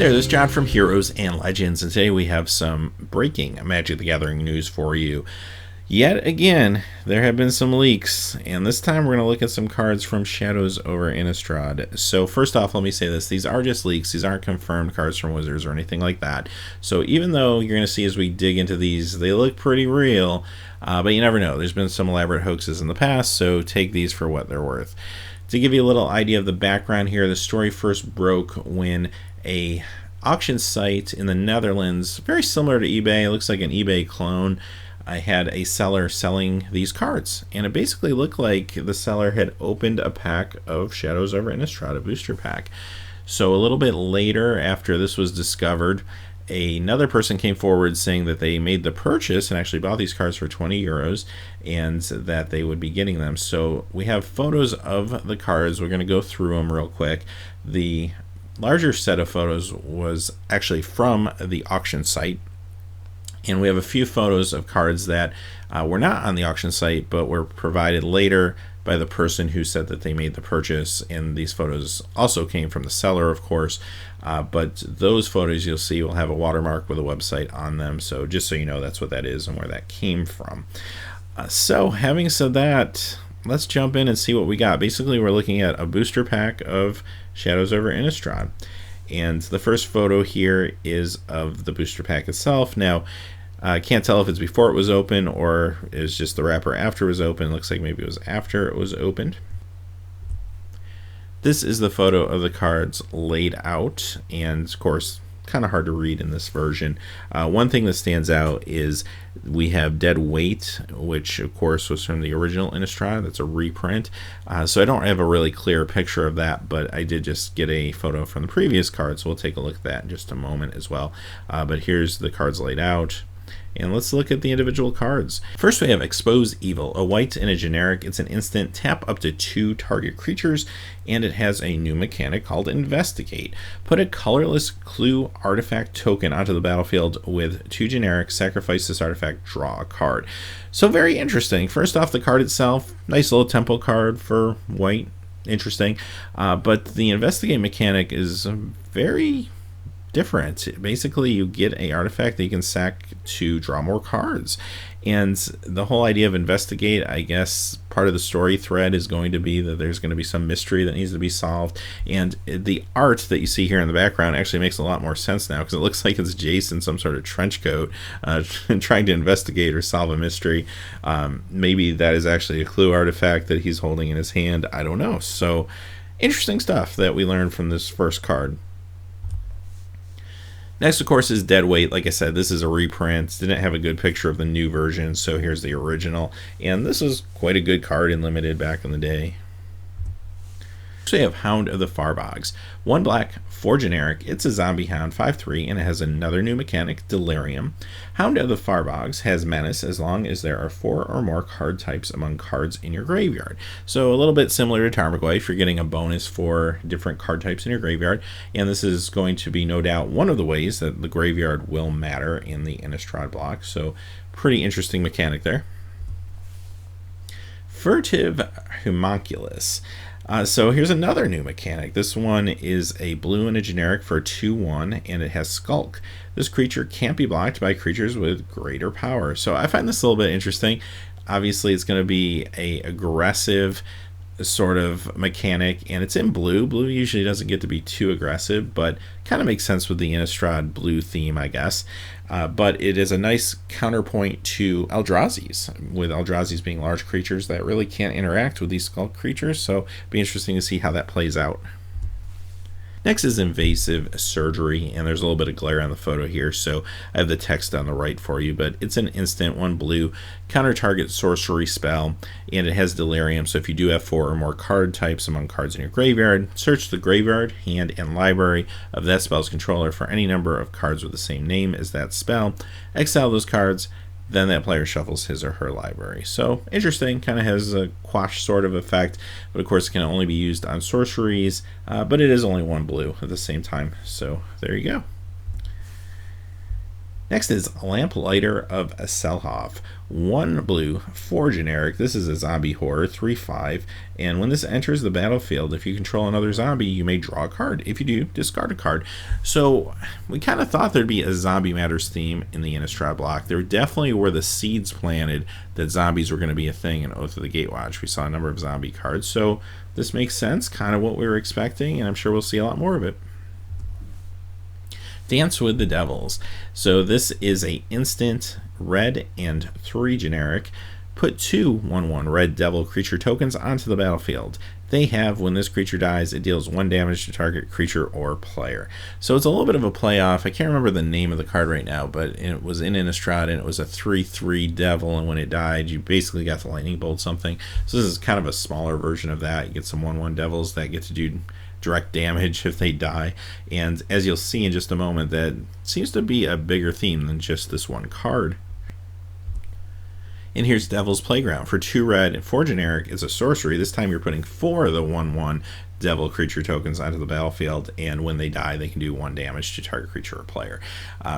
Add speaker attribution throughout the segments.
Speaker 1: Hey there, this is John from Heroes and Legends, and today we have some breaking Magic the Gathering news for you. Yet again, there have been some leaks, and this time we're going to look at some cards from Shadows over Innistrad. So first off, let me say this. These are just leaks. These aren't confirmed cards from Wizards or anything like that. So even though you're going to see as we dig into these, they look pretty real, but you never know. There's been some elaborate hoaxes in the past, so take these for what they're worth. To give you a little idea of the background here, the story first broke when a auction site in the Netherlands, very similar to eBay, it looks like an eBay clone, I had a seller selling these cards, and it basically looked like the seller had opened a pack of Shadows over Innistrad, a booster pack. So a little bit later, after this was discovered, another person came forward saying that they made the purchase and actually bought these cards for 20 euros and that they would be getting them. So we have photos of the cards. We're going to go through them real quick. The larger set of photos was actually from the auction site, and we have a few photos of cards that were not on the auction site but were provided later by the person who said that they made the purchase, and these photos also came from the seller, of course, but those photos you'll see will have a watermark with a website on them, so just so you know, that's what that is and where that came from. So having said that, let's jump in and see what we got. Basically, we're looking at a booster pack of Shadows over Innistrad, and the first photo here is of the booster pack itself. Now, I can't tell if it's before it was open or it's just the wrapper after it was open. It looks like maybe it was after it was opened. This is the photo of the cards laid out, and of course, kind of hard to read in this version. One thing that stands out is we have dead weight, which of course was from the original Innistrad. That's a reprint, so I don't have a really clear picture of that, but I did just get a photo from the previous card, so we'll take a look at that in just a moment as well. But here's the cards laid out. And let's look at the individual cards. First, we have Expose Evil, a white and a generic. It's an instant, tap up to 2 target creatures, and it has a new mechanic called Investigate. Put a colorless clue artifact token onto the battlefield with 2 generic, sacrifice this artifact, draw a card. So very interesting. First off, the card itself, nice little tempo card for white, interesting. But the Investigate mechanic is very different. Basically, you get a artifact that you can sack to draw more cards, and the whole idea of Investigate, I guess part of the story thread is going to be that there's going to be some mystery that needs to be solved, and the art that you see here in the background actually makes a lot more sense now, because it looks like it's Jace in some sort of trench coat trying to investigate or solve a mystery. Maybe that is actually a clue artifact that he's holding in his hand, I don't know. So interesting stuff that we learned from this first card. Next, of course, is Deadweight. Like I said, this is a reprint. Didn't have a good picture of the new version, so here's the original. And this was quite a good card in Limited back in the day. Next, we have Hound of the Far Bogs. 1 black, 4 generic. It's a zombie hound, 5/3, and it has another new mechanic, Delirium. Hound of the Far Bogs has Menace as long as there are 4 or more card types among cards in your graveyard. So a little bit similar to Tarmogoyf, you're getting a bonus for different card types in your graveyard, and this is going to be no doubt one of the ways that the graveyard will matter in the Innistrad block. So pretty interesting mechanic there. Furtive Homunculus. So here's another new mechanic. This one is a blue and a generic for 2/1, and it has Skulk. This creature can't be blocked by creatures with greater power. So I find this a little bit interesting. Obviously, it's going to be a aggressive sort of mechanic, and it's in blue. Blue usually doesn't get to be too aggressive, but kind of makes sense with the Innistrad blue theme, I guess. But it is a nice counterpoint to Eldrazi's, with Eldrazi's being large creatures that really can't interact with these Skulk creatures, so it'll be interesting to see how that plays out. Next is Invasive Surgery, and there's a little bit of glare on the photo here, so I have the text on the right for you, but it's an instant, 1 blue, counter target sorcery spell, and it has Delirium, so if you do have 4 or more card types among cards in your graveyard, search the graveyard, hand, and library of that spell's controller for any number of cards with the same name as that spell, exile those cards, then that player shuffles his or her library. So interesting, kind of has a quash sort of effect, but of course it can only be used on sorceries, but it is only 1 blue at the same time, so there you go. Next is Lamplighter of Selhoff. 1 blue, 4 generic. This is a zombie horror, 3/5. And when this enters the battlefield, if you control another zombie, you may draw a card. If you do, discard a card. So we kind of thought there'd be a Zombie Matters theme in the Innistrad block. There definitely were the seeds planted that zombies were going to be a thing in Oath of the Gatewatch. We saw a number of zombie cards. So this makes sense, kind of what we were expecting, and I'm sure we'll see a lot more of it. Dance with the Devils. So this is a instant red and 3 generic. Put 2 1/1 red devil creature tokens onto the battlefield. They have, when this creature dies, it deals 1 damage to target creature or player. So it's a little bit of a playoff. I can't remember the name of the card right now, but it was in Innistrad, and it was a 3/3 devil, and when it died, you basically got to lightning bolt something. So this is kind of a smaller version of that. You get some 1/1 devils that get to do direct damage if they die, and as you'll see in just a moment, that seems to be a bigger theme than just this one card. And here's Devil's Playground. For 2 red and 4 generic, it's a sorcery. This time you're putting 4 of the 1/1 devil creature tokens onto the battlefield, and when they die, they can do 1 damage to target creature or player.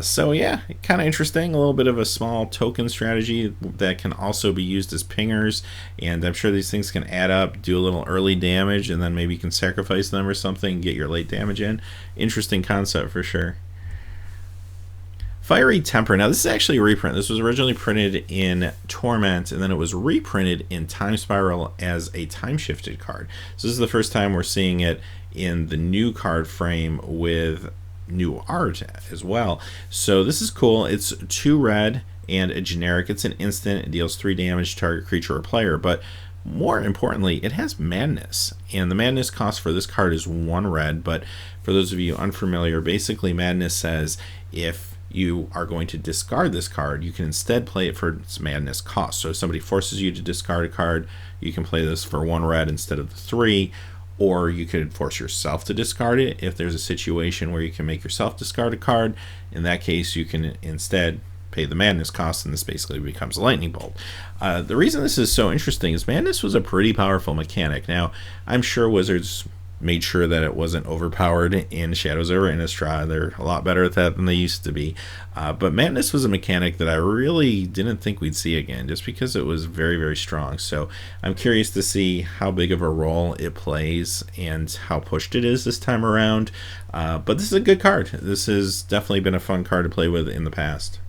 Speaker 1: So yeah, kind of interesting. A little bit of a small token strategy that can also be used as pingers, and I'm sure these things can add up, do a little early damage, and then maybe you can sacrifice them or something, get your late damage in. Interesting concept for sure. Fiery Temper. Now this is actually a reprint. This was originally printed in Torment, and then it was reprinted in Time Spiral as a time-shifted card. So this is the first time we're seeing it in the new card frame with new art as well. So this is cool. It's 2 red and a generic. It's an instant. It deals 3 damage to target creature or player, but more importantly, it has Madness, and the Madness cost for this card is 1 red, but for those of you unfamiliar, basically Madness says if you are going to discard this card, you can instead play it for its Madness cost. So if somebody forces you to discard a card, you can play this for 1 red instead of the 3, or you could force yourself to discard it if there's a situation where you can make yourself discard a card. In that case, you can instead pay the Madness cost, and this basically becomes a lightning bolt. The reason this is so interesting is Madness was a pretty powerful mechanic. Now, I'm sure Wizards made sure that it wasn't overpowered in Shadows over Innistrad. They're a lot better at that than they used to be. But Madness was a mechanic that I really didn't think we'd see again, just because it was very, very strong. So I'm curious to see how big of a role it plays and how pushed it is this time around. But this is a good card. This has definitely been a fun card to play with in the past.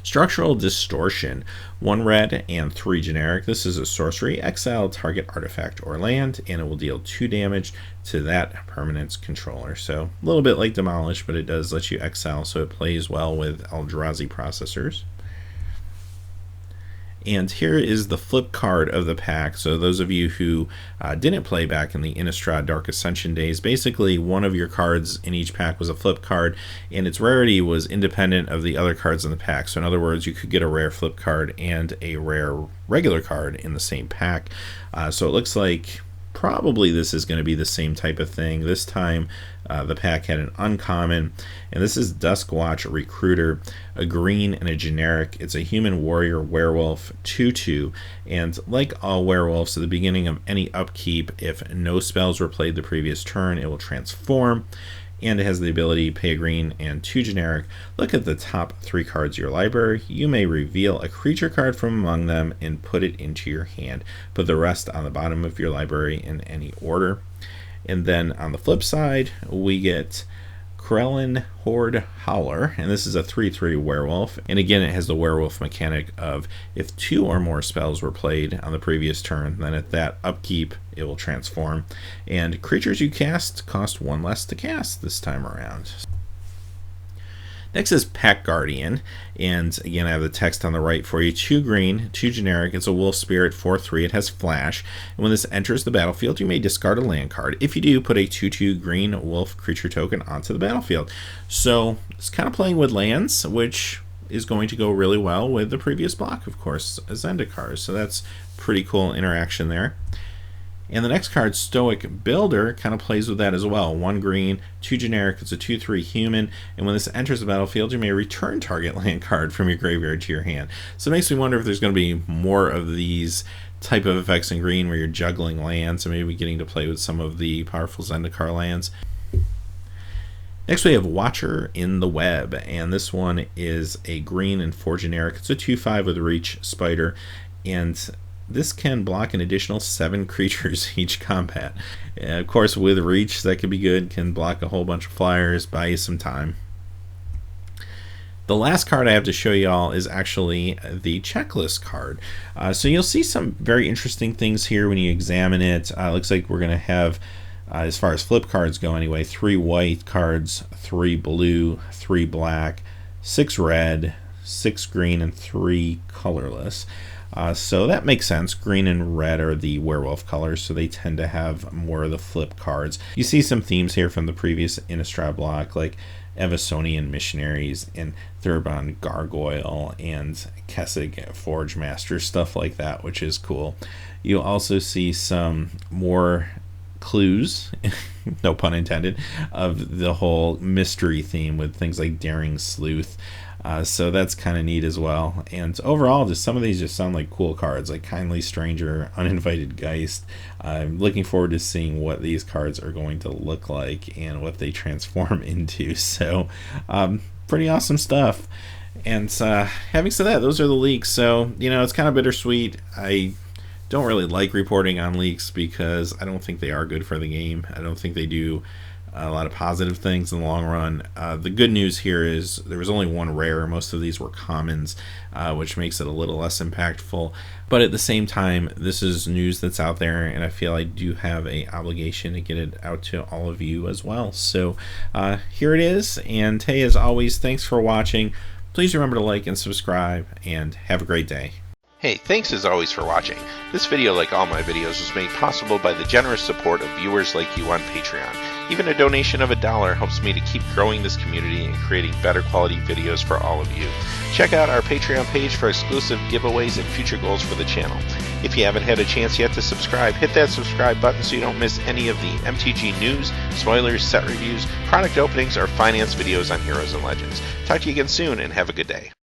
Speaker 1: Structural Distortion. 1 red and 3 generic. This is a sorcery. Exile target artifact or land, and it will deal 2 damage to that permanent's controller. So a little bit like Demolish, but it does let you exile, so it plays well with Eldrazi processors. And here is the flip card of the pack. So those of you who didn't play back in the Innistrad Dark Ascension days, basically one of your cards in each pack was a flip card, and its rarity was independent of the other cards in the pack. So in other words, you could get a rare flip card and a rare regular card in the same pack. So it looks like probably this is going to be the same type of thing. This time the pack had an uncommon, and this is Duskwatch Recruiter, a green and a generic. It's a human warrior werewolf 2/2, and like all werewolves, at the beginning of any upkeep, if no spells were played the previous turn, it will transform, and it has the ability to pay a green and 2 generic. Look at the top 3 cards of your library. You may reveal a creature card from among them and put it into your hand. Put the rest on the bottom of your library in any order. And then on the flip side, we get Crellin, Horde, Holler, and this is a 3/3 werewolf. And again, it has the werewolf mechanic of if 2 or more spells were played on the previous turn, then at that upkeep, it will transform. And creatures you cast cost 1 less to cast this time around. Next is Pack Guardian, and again I have the text on the right for you. 2 green, 2 generic. It's a wolf spirit, 4/3. It has flash, and when this enters the battlefield, you may discard a land card. If you do, put a 2/2 green wolf creature token onto the battlefield. So it's kind of playing with lands, which is going to go really well with the previous block, of course, Zendikar. So that's pretty cool interaction there. And the next card, Stoic Builder, kind of plays with that as well. 1 green, 2 generic. It's a 2/3 human, and when this enters the battlefield, you may return target land card from your graveyard to your hand. So it makes me wonder if there's going to be more of these type of effects in green where you're juggling lands and maybe getting to play with some of the powerful Zendikar lands. Next we have Watcher in the Web, and this one is a green and 4 generic. It's a 2/5 with reach spider, and this can block an additional 7 creatures each combat. Of course, with reach, that could be good. Can block a whole bunch of flyers, buy you some time. The last card I have to show y'all is actually the checklist card. So you'll see some very interesting things here when you examine it. Looks like we're going to have, as far as flip cards go anyway, 3 white cards, 3 blue, 3 black, 6 red, 6 green, and 3 colorless. So that makes sense. Green and red are the werewolf colors, so they tend to have more of the flip cards. You see some themes here from the previous Innistrad block, like Evasonian Missionaries and Thurbon Gargoyle and Kessig Forge Master, stuff like that, which is cool. You also see some more clues, no pun intended, of the whole mystery theme with things like Daring Sleuth. So that's kind of neat as well. And overall, just some of these just sound like cool cards, like Kindly Stranger, Uninvited Geist. I'm looking forward to seeing what these cards are going to look like and what they transform into. So pretty awesome stuff. And having said that, those are the leaks. So, you know, it's kind of bittersweet. I don't really like reporting on leaks because I don't think they are good for the game. I don't think they do a lot of positive things in the long run. The good news here is there was only one rare. Most of these were commons, which makes it a little less impactful. But at the same time, this is news that's out there, and I feel I do have an obligation to get it out to all of you as well. So here it is, and hey, as always, thanks for watching. Please remember to like and subscribe, and have a great day.
Speaker 2: Hey, thanks as always for watching. This video, like all my videos, was made possible by the generous support of viewers like you on Patreon. Even a donation of $1 helps me to keep growing this community and creating better quality videos for all of you. Check out our Patreon page for exclusive giveaways and future goals for the channel. If you haven't had a chance yet to subscribe, hit that subscribe button so you don't miss any of the MTG news, spoilers, set reviews, product openings, or finance videos on Heroes and Legends. Talk to you again soon, and have a good day.